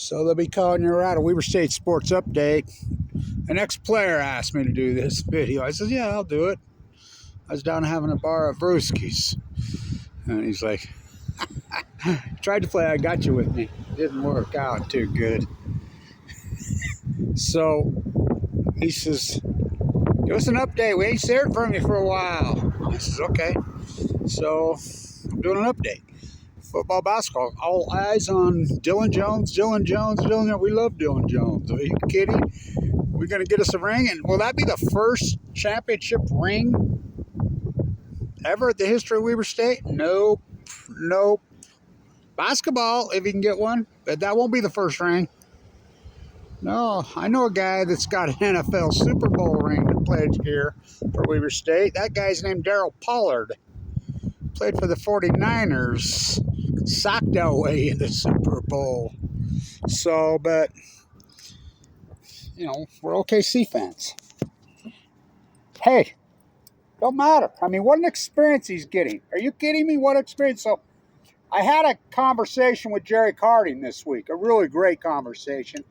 So they'll be calling you out of Weber State Sports Update. An ex-player asked me to do this video. I said, yeah, I'll do it. I was down having a bar of brewskis. And he's like, tried to play I Got You with me. Didn't work out too good. So he says, give us an update. We ain't heard from you for a while. I says, okay. So I'm doing an update. Football, basketball, all eyes on Dillon Jones. We love Dillon Jones. Are you kidding? We're going to get us a ring. And will that be the first championship ring ever at the history of Weber State? Nope. Basketball, if you can get one, but that won't be the first ring. No, I know a guy that's got an NFL Super Bowl ring that played here for Weber State. That guy's named Daryl Pollard. Played for the 49ers. Socked our way in the Super Bowl. So, but, you know, we're OKC fans. Hey, don't matter. I mean, what an experience he's getting. Are you kidding me? What experience? So, I had a conversation with Jerry Harding this week, a really great conversation,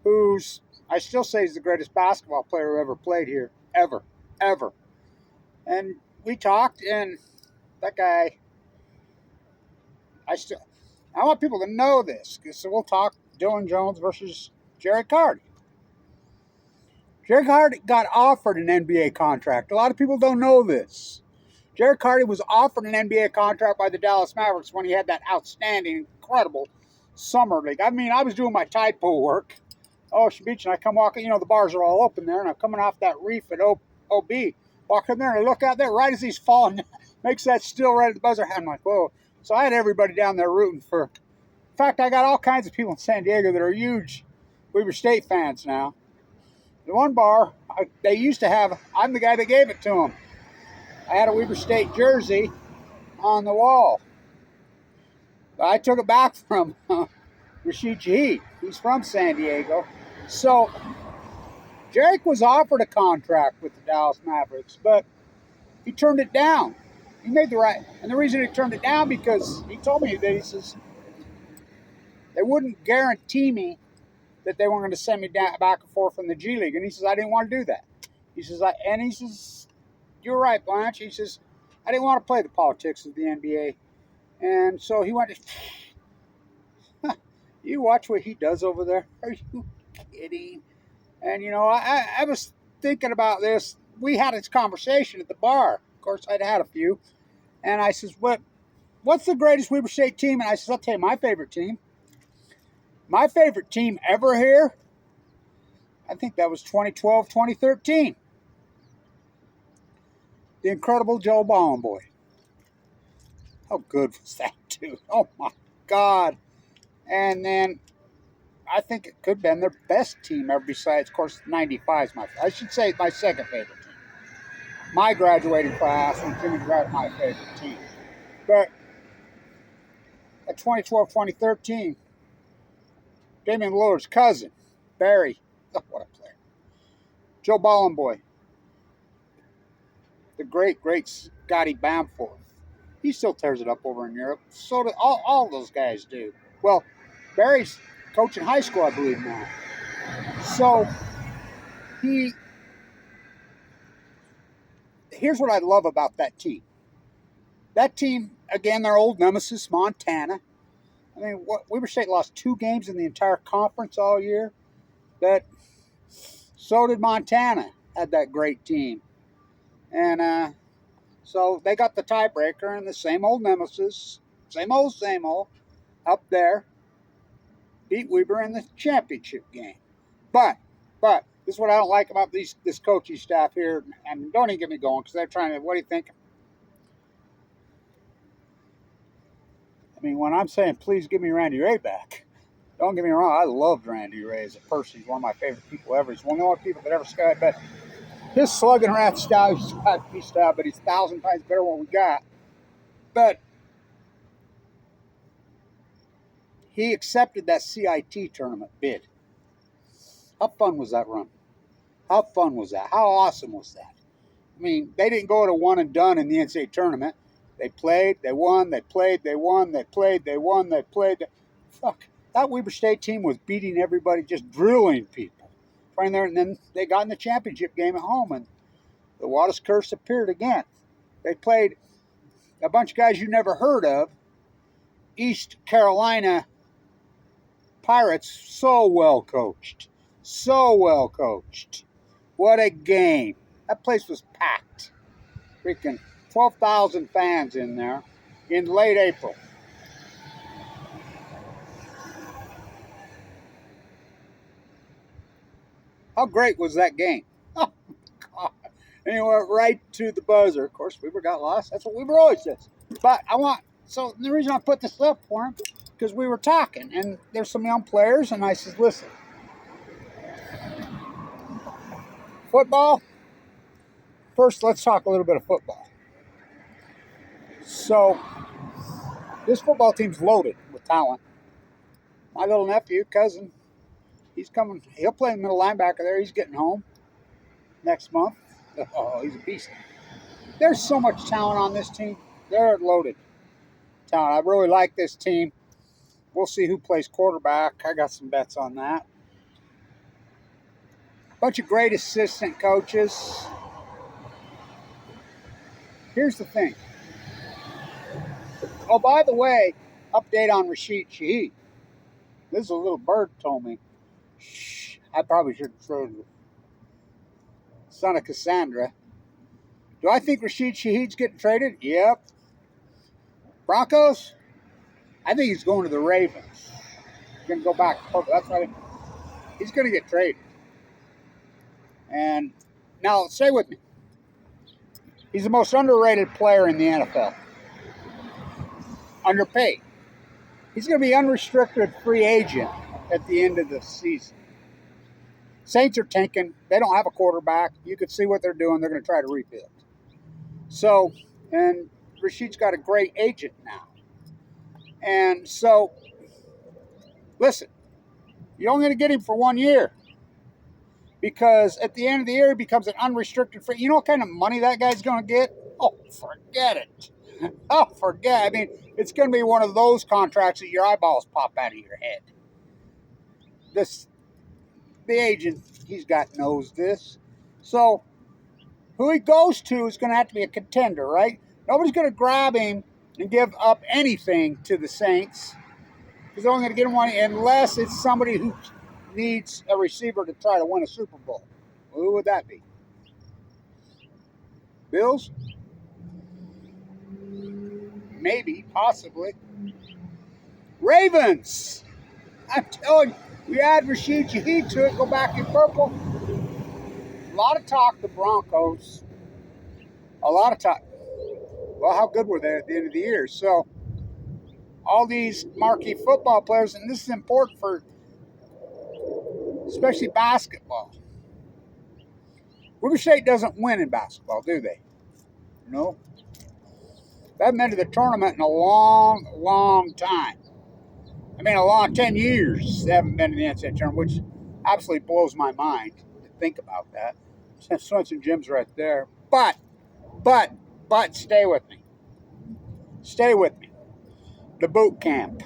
who's, I still say he's the greatest basketball player who ever played here, ever. And we talked, and that guy, I want people to know this, so we'll talk Dillon Jones versus Jerry Harding. Jerry Harding got offered an NBA contract. A lot of people don't know this. Jerry Harding was offered an NBA contract by the Dallas Mavericks when he had that outstanding, incredible summer league. I mean, I was doing my tide pool work, Ocean Beach, and I come walking, you know, the bars are all open there, and I'm coming off that reef at OB, walk in there, and I look out there, right as he's falling, makes that still right at the buzzer. I'm like, whoa. So I had everybody down there rooting for. In fact, I got all kinds of people in San Diego that are huge Weber State fans now. The one bar, they used to have, I'm the guy that gave it to them. I had a Weber State jersey on the wall. But I took it back from Rashid Shaheed. He's from San Diego. So, Jerick was offered a contract with the Dallas Mavericks, but he turned it down. He made the right, and the reason he turned it down because he told me that he says they wouldn't guarantee me that they weren't going to send me down, back and forth from the G League, and he says I didn't want to do that. He says, you're right, Blanch. He says I didn't want to play the politics of the NBA, and so he went. You watch what he does over there. Are you kidding? And you know, I was thinking about this. We had this conversation at the bar. Of course, I'd had a few. And I says, what's the greatest Weber State team? And I says, I'll tell you my favorite team. My favorite team ever here, I think that was 2012, 2013. The incredible Joe Ballin boy. How good was that, dude? Oh, my God. And then I think it could have been their best team ever besides, of course, 95 is I should say my second favorite team. My graduating class and Jimmy Grant, my favorite team. But at 2012, 2013, Damian Lillard's cousin, Barry, oh, what a player. Joe Ballin boy. The great Scotty Bamforth. He still tears it up over in Europe. So do all those guys do. Well, Barry's coaching high school, I believe, now. So here's what I love about that team. That team, again, their old nemesis, Montana. I mean, Weber State lost 2 games in the entire conference all year. But so did Montana, had that great team. And so they got the tiebreaker and the same old nemesis, same old, up there, beat Weber in the championship game. But this is what I don't like about this coaching staff here, and don't even get me going because they're trying to, what do you think? I mean, when I'm saying, please give me Randy Ray back, don't get me wrong, I loved Randy Ray as a person. He's one of my favorite people ever. He's one of the only people that ever skied, but his slugging rat style, he's got to be style, but he's 1,000 times better than what we got. But he accepted that CIT tournament bid. How fun was that run? How fun was that? How awesome was that? I mean, they didn't go to one and done in the NCAA tournament. They played, they won, they played, they won, they played, they won, they played. Fuck. That Weber State team was beating everybody, just drilling people. Right there, and then they got in the championship game at home, and the Waters curse appeared again. They played a bunch of guys you never heard of. East Carolina Pirates, so well coached. So well coached. What a game. That place was packed. Freaking 12,000 fans in there in late April. How great was that game? Oh, God. And it went right to the buzzer. Of course, Weber got lost. That's what Weber always says. But so the reason I put this up for him, because we were talking, and there's some young players, and I said, listen, football, first let's talk a little bit of football. So, this football team's loaded with talent. My little nephew, cousin, he's coming, he'll play the middle linebacker there. He's getting home next month. Oh, he's a beast. There's so much talent on this team. They're loaded talent. I really like this team. We'll see who plays quarterback. I got some bets on that. Bunch of great assistant coaches. Here's the thing. Oh, by the way, update on Rashid Shaheed. This is a little bird told me. Shh, I probably shouldn't throw the son of Cassandra. Do I think Rashid Shaheed's getting traded? Yep. Broncos? I think he's going to the Ravens. He's going to go back. That's why he's going to get traded. And now, stay with me. He's the most underrated player in the NFL. Underpaid. He's going to be unrestricted free agent at the end of the season. Saints are tanking. They don't have a quarterback. You can see what they're doing. They're going to try to rebuild. So, and Rashid's got a great agent now. And so, listen, you're only going to get him for 1 year. Because at the end of the year, he becomes an unrestricted free. You know what kind of money that guy's going to get? Oh, forget it. Oh, forget. I mean, it's going to be one of those contracts that your eyeballs pop out of your head. The agent he's got knows this. So, who he goes to is going to have to be a contender, right? Nobody's going to grab him and give up anything to the Saints. Because they're only going to get him one unless it's somebody who needs a receiver to try to win a Super Bowl. Well, who would that be? Bills? Maybe, possibly. Ravens! I'm telling you, we add Rashid Shaheed to it, go back in purple. A lot of talk, the Broncos. A lot of talk. Well, how good were they at the end of the year? So, all these marquee football players, and this is important for especially basketball. Weber State doesn't win in basketball, do they? No. They haven't been to the tournament in a long, long time. I mean, a long 10 years they haven't been to the NCAA tournament, which absolutely blows my mind to think about that. Swenson Gym's right there. But, stay with me. Stay with me. The boot camp.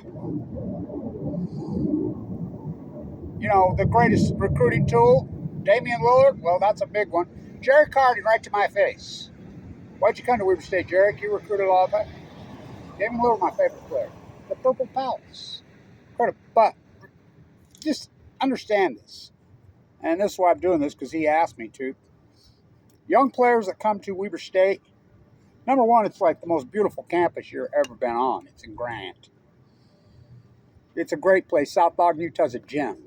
You know, the greatest recruiting tool, Damian Lillard, well, that's a big one. Jerry Carden right to my face. Why'd you come to Weber State, Jerry? You recruited all of that. Damian Lillard, my favorite player. The Purple Palace. Incredible. But just understand this. And this is why I'm doing this, because he asked me to. Young players that come to Weber State, number one, it's like the most beautiful campus you've ever been on. It's in Grant. It's a great place. South Ogden, Utah's a gem.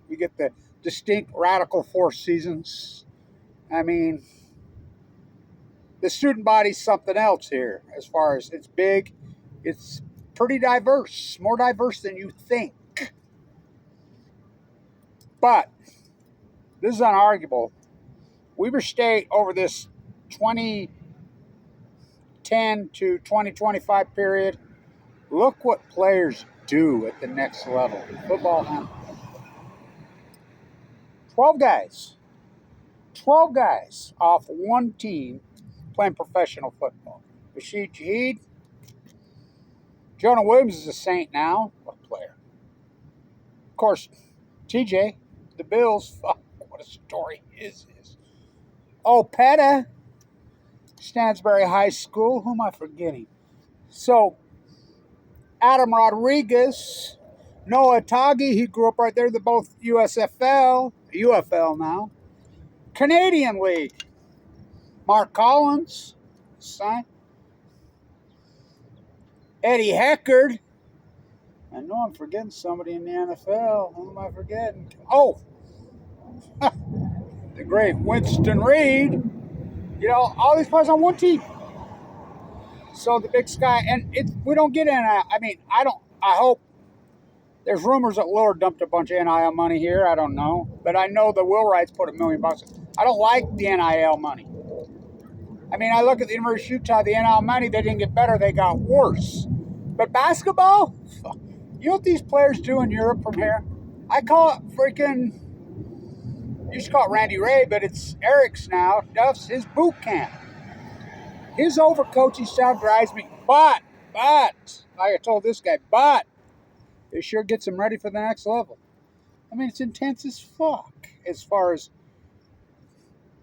You get the distinct radical Four Seasons. I mean, the student body's something else here as far as it's big. It's pretty diverse, more diverse than you think. But this is unarguable. Weber State over this 2010 to 2025 period, look what players do at the next level. Football, 12 guys. 12 guys off one team playing professional football. Rashid Shaheed, Jonah Williams is a Saint now. What a player. Of course, TJ, the Bills. Fuck, what a story is this. Oh, Petta, Stansbury High School. Who am I forgetting? So, Adam Rodriguez, Noah Tagi, he grew up right there. They're both UFL now. Canadian League. Mark Collins, sign. Eddie Heckard. I know I'm forgetting somebody in the NFL. Who am I forgetting? Oh, the great Winston Reed. You know, all these players on one team. So the Big Sky, and we don't get in. I mean, I hope there's rumors that Lillard dumped a bunch of NIL money here. I don't know, but I know the Will Wrights put $1 million. I don't like the NIL money. I mean, I look at the University of Utah, the NIL money, they didn't get better, they got worse. But basketball, you know what these players do in Europe from here? I call it freaking, you used to call it Randy Ray, but it's Eric's now. Duff's his boot camp. His overcoaching style drives me, but, like I told this guy, but it sure gets him ready for the next level. I mean, it's intense as fuck as far as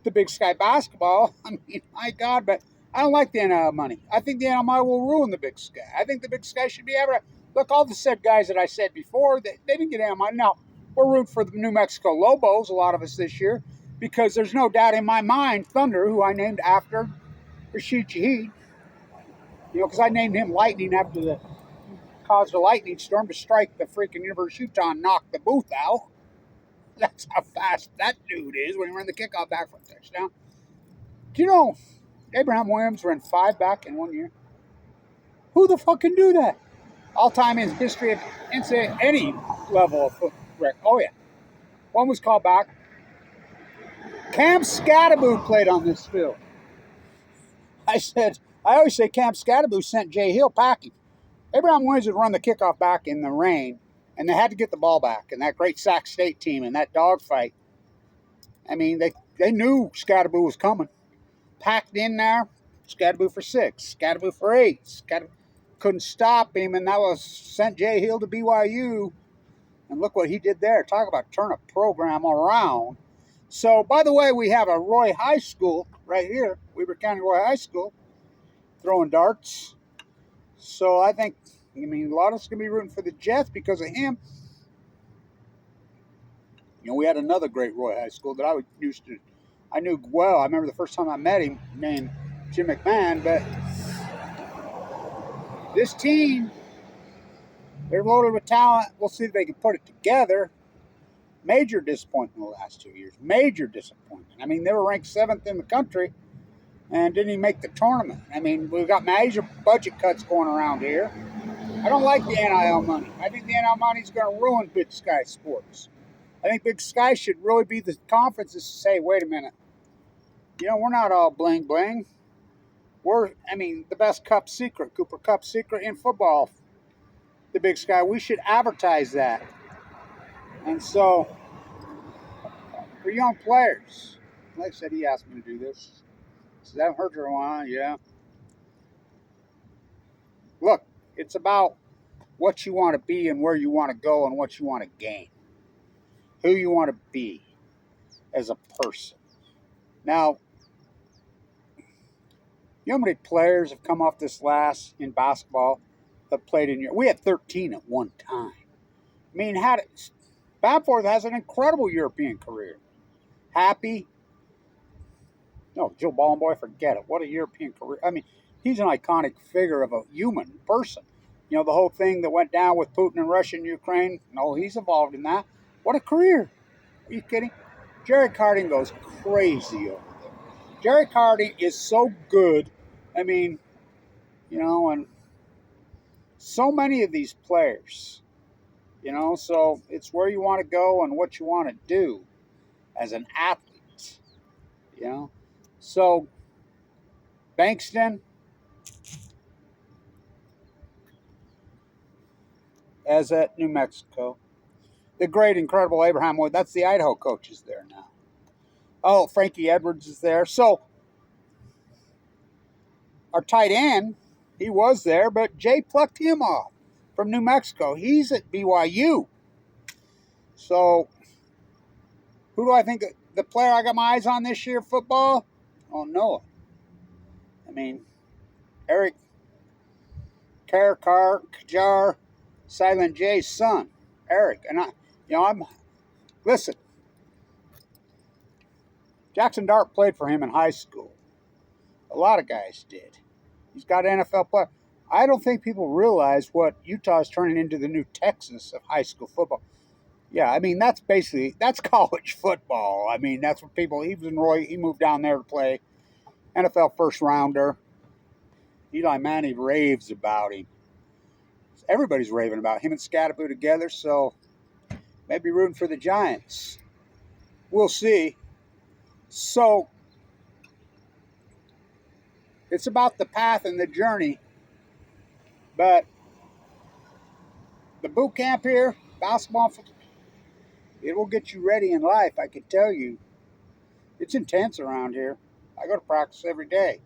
the Big Sky basketball. I mean, my God, but I don't like the NIL money. I think the NIL money will ruin the Big Sky. I think the Big Sky should be able to, look, all the said guys that I said before, they didn't get NIL money. Now, we're rooting for the New Mexico Lobos, a lot of us this year, because there's no doubt in my mind, Thunder, who I named after Rashid Shaheed, you know, because I named him Lightning after the caused a lightning storm to strike the freaking University of Utah and knock the booth out. That's how fast that dude is when he ran the kickoff back for a touchdown. Do you know Abraham Williams ran 5 back in 1 year? Who the fuck can do that? All time in history of any level of foot record. Oh, yeah. One was called back. Cam Scattaboo played on this field. I always say Cam Scattaboo sent Jay Hill packing. Abraham Williams would run the kickoff back in the rain, and they had to get the ball back. And that great Sac State team and that dogfight, I mean, they knew Scattaboo was coming. Packed in there, Scattaboo for 6, Scattaboo for 8. Scattaboo couldn't stop him, and that was sent Jay Hill to BYU. And look what he did there. Talk about turn a program around. So, by the way, we have a Roy High School right here, Weber County Roy High School, throwing darts. So I think, I mean, a lot of us going to be rooting for the Jets because of him. You know, we had another great Roy High School that I knew well. I remember the first time I met him, named Jim McMahon. But this team, they're loaded with talent. We'll see if they can put it together. Major disappointment in the last 2 years. Major disappointment. I mean, they were ranked 7th in the country and didn't even make the tournament. I mean, we've got major budget cuts going around here. I don't like the NIL money. I think the NIL money is going to ruin Big Sky sports. I think Big Sky should really be the conferences to say, wait a minute, you know, we're not all bling bling. We're, I mean, the best Cup secret, Cooper Cup secret in football, the Big Sky. We should advertise that. And so, for young players, like I said, he asked me to do this. Does that hurt your mind? Yeah. Look, it's about what you want to be and where you want to go and what you want to gain. Who you want to be as a person. Now, you know how many players have come off this last in basketball that played in Europe? We had 13 at one time. I mean, Bamforth has an incredible European career. Happy. No, Joe Ballenboy, forget it. What a European career. I mean, he's an iconic figure of a human person. You know, the whole thing that went down with Putin and Russia and Ukraine, no, he's involved in that. What a career. Are you kidding? Jared Harding goes crazy over there. Jared Harding is so good. I mean, you know, and so many of these players, you know, so it's where you want to go and what you want to do as an athlete, you know. So, Bankston, as at New Mexico. The great, incredible Abraham Wood, that's the Idaho coach is there now. Oh, Frankie Edwards is there. So, our tight end, He was there, but Jay plucked him off from New Mexico. He's at BYU. So, who do I think the player I got my eyes on this year, football? Oh, Noah. I mean, Eric Kajar, Silent J's son, Eric. And listen, Jackson Dart played for him in high school. A lot of guys did. He's got NFL player. I don't think people realize what Utah is turning into the new Texas of high school football. Yeah, I mean, that's college football. I mean, that's what people, he was in Roy, he moved down there to play NFL first rounder. Eli Manning raves about him. Everybody's raving about him and Scatterboo together, so maybe rooting for the Giants. We'll see. So, it's about the path and the journey, but the boot camp here, basketball, it will get you ready in life, I can tell you. It's intense around here. I go to practice every day.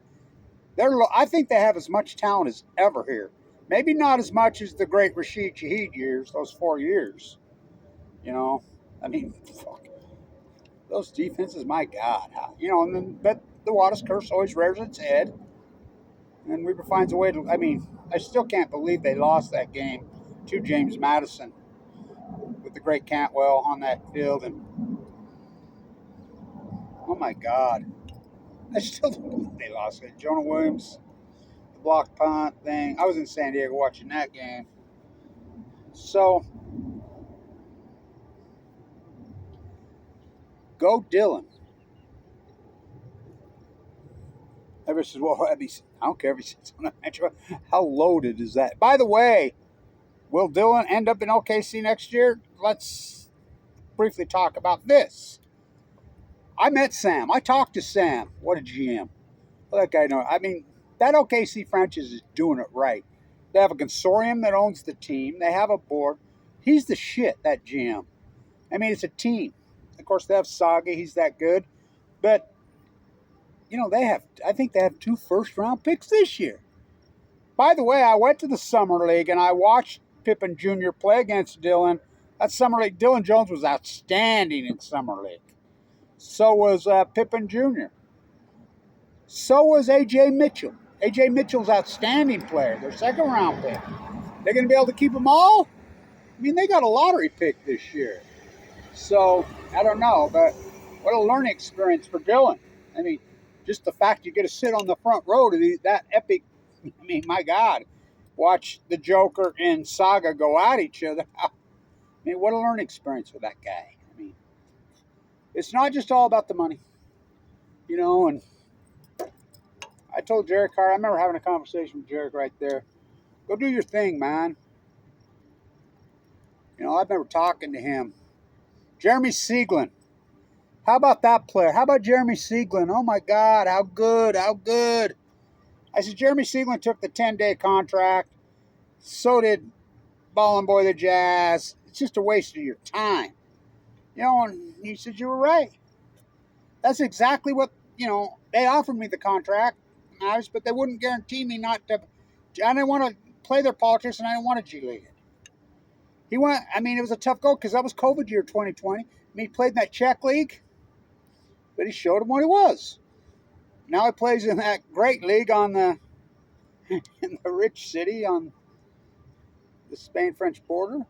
I think they have as much talent as ever here. Maybe not as much as the great Rashid Shaheed years, those 4 years. You know, I mean, fuck. Those defenses, my God. But the Waters curse always rears its head. And Weaver finds a way to, I still can't believe they lost that game to James Madison with the great Cantwell on that field. And, oh my God. I still don't believe they lost it. Jonah Williams, the block punt thing. I was in San Diego watching that game. So, go Dillon. Everybody says, well, I don't care if he sits on the bench. How loaded is that? By the way, will Dillon end up in OKC next year? Let's briefly talk about this. I met Sam. I talked to Sam. What a GM. Well, that guy knows. That OKC franchise is doing it right. They have a consortium that owns the team. They have a board. He's the shit, that GM. It's a team. Of course, they have Saga. He's that good. But, I think they have 2 first-round picks this year. By the way, I went to the Summer League, and I watched Pippen Jr. play against Dillon. That Summer League, Dillon Jones was outstanding in Summer League. So was Pippen Jr. So was A.J. Mitchell. A.J. Mitchell's outstanding player. Their second-round pick. They're going to be able to keep them all? They got a lottery pick this year. So, I don't know, but what a learning experience for Dillon. Just the fact you get to sit on the front row to that epic, my God. Watch the Joker and Saga go at each other. What a learning experience for that guy. It's not just all about the money. And I told Jarek Carr, I remember having a conversation with Jarek right there. Go do your thing, man. I remember talking to him. Jeremy Sieglin. How about that player? How about Jeremy Sieglin? Oh, my God, how good, how good. I said, Jeremy Sieglin took the 10-day contract. So did Ballin' Boy the Jazz. It's just a waste of your time. And he said, you were right. That's exactly what, they offered me the contract, but they wouldn't guarantee me not to. I didn't want to play their politics, and I didn't want to G-League it. He went, it was a tough goal because that was COVID year 2020. He played in that Czech league, but he showed him what he was. Now he plays in that great league in the rich city on the Spain-French border.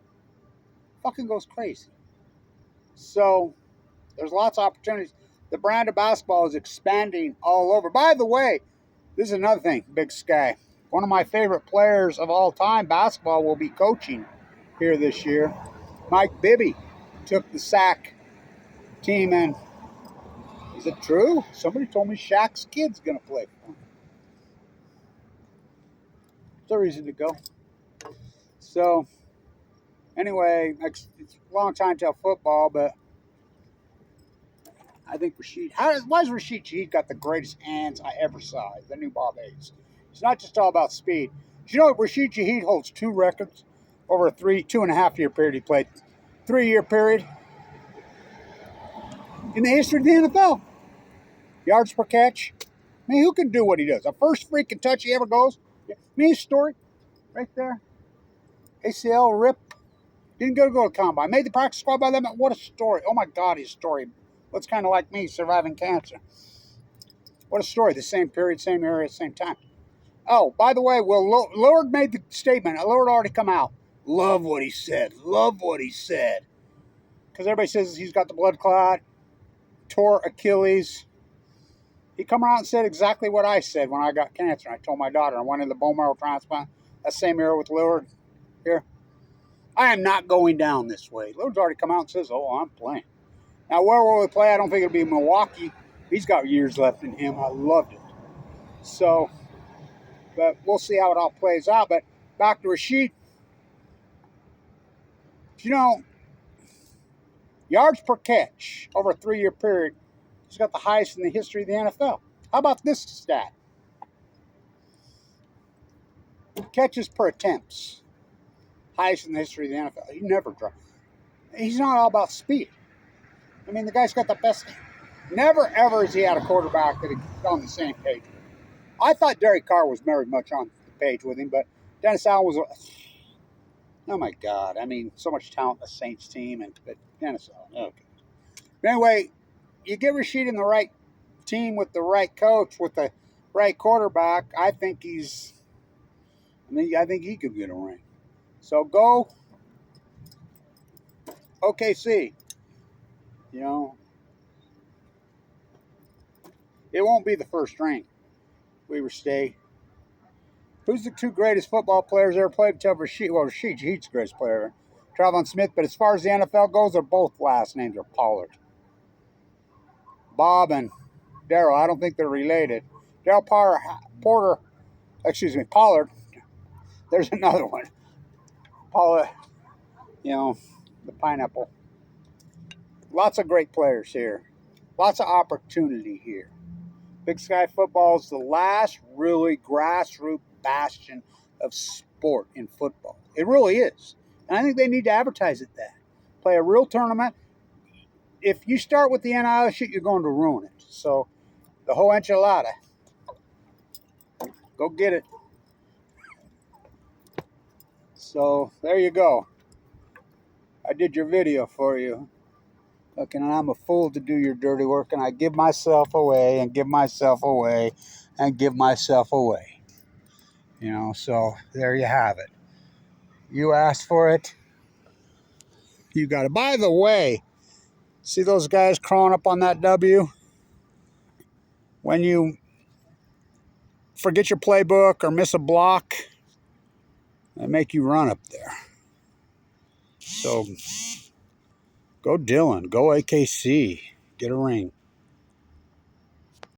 Fucking goes crazy. So, there's lots of opportunities. The brand of basketball is expanding all over. By the way, this is another thing, Big Sky. One of my favorite players of all time, basketball, will be coaching here this year. Mike Bibby took the SAC team, and is it true? Somebody told me Shaq's kid's going to play for him. There's a reason to go. So, anyway, it's a long time till football, but I think Rashid. Why has Rashid Shaheed got the greatest hands I ever saw? The new Bob Hayes. It's not just all about speed. Do you know Rashid Shaheed holds 2 records over a 2.5 year period he played? 3-year period in the history of the NFL. Yards per catch. Who can do what he does? The first freaking touch he ever goes. Me historic, right there. ACL rip. Didn't go to combine. Made the practice squad by them. What a story. Oh my God, his story. Looks kind of like me surviving cancer. What a story. The same period, same area, same time. Oh, by the way, Lillard made the statement. Lillard already come out. Love what he said. Love what he said. Because everybody says he's got the blood clot, tore Achilles. He come around and said exactly what I said when I got cancer. I told my daughter I went in the bone marrow transplant. That same era with Lillard here. I am not going down this way. Lillard's already come out and says, oh, I'm playing. Now, where will we play? I don't think it'll be Milwaukee. He's got years left in him. I loved it. So, but we'll see how it all plays out. But back to Rashid. You know, yards per catch over a 3-year period, he's got the highest in the history of the NFL. How about this stat? Catches per attempts, highest in the history of the NFL. He never dropped. He's not all about speed. I mean, the guy's got the best. Never, ever has he had a quarterback that is on the same page. I thought Derek Carr was very much on the page with him, but Dennis Allen was. Oh my God! I mean, so much talent in the Saints team, but Dennis Allen. Okay. But anyway, you get Rashid in the right team with the right coach with the right quarterback. I think he's. I think he could get a ring. So go OKC. You know, it won't be the first ring. We stay. Who's the 2 greatest football players ever played? Tell Rashid. Well, Rashid's the greatest player. Travon Smith. But as far as the NFL goes, they're both last names are Pollard. Bob and Daryl. I don't think they're related. Pollard. There's another one. Pollard. You know, the pineapple. Lots of great players here. Lots of opportunity here. Big Sky Football is the last really grassroots bastion of sport in football. It really is. And I think they need to advertise it that. Play a real tournament. If you start with the NIL shit, you're going to ruin it. So, the whole enchilada. Go get it. So, there you go. I did your video for you. Look, and I'm a fool to do your dirty work, and I give myself away and give myself away and give myself away. You know, so there you have it. You asked for it. You got it. By the way, see those guys crawling up on that W? When you forget your playbook or miss a block, they make you run up there. So go Dillon. Go AKC. Get a ring.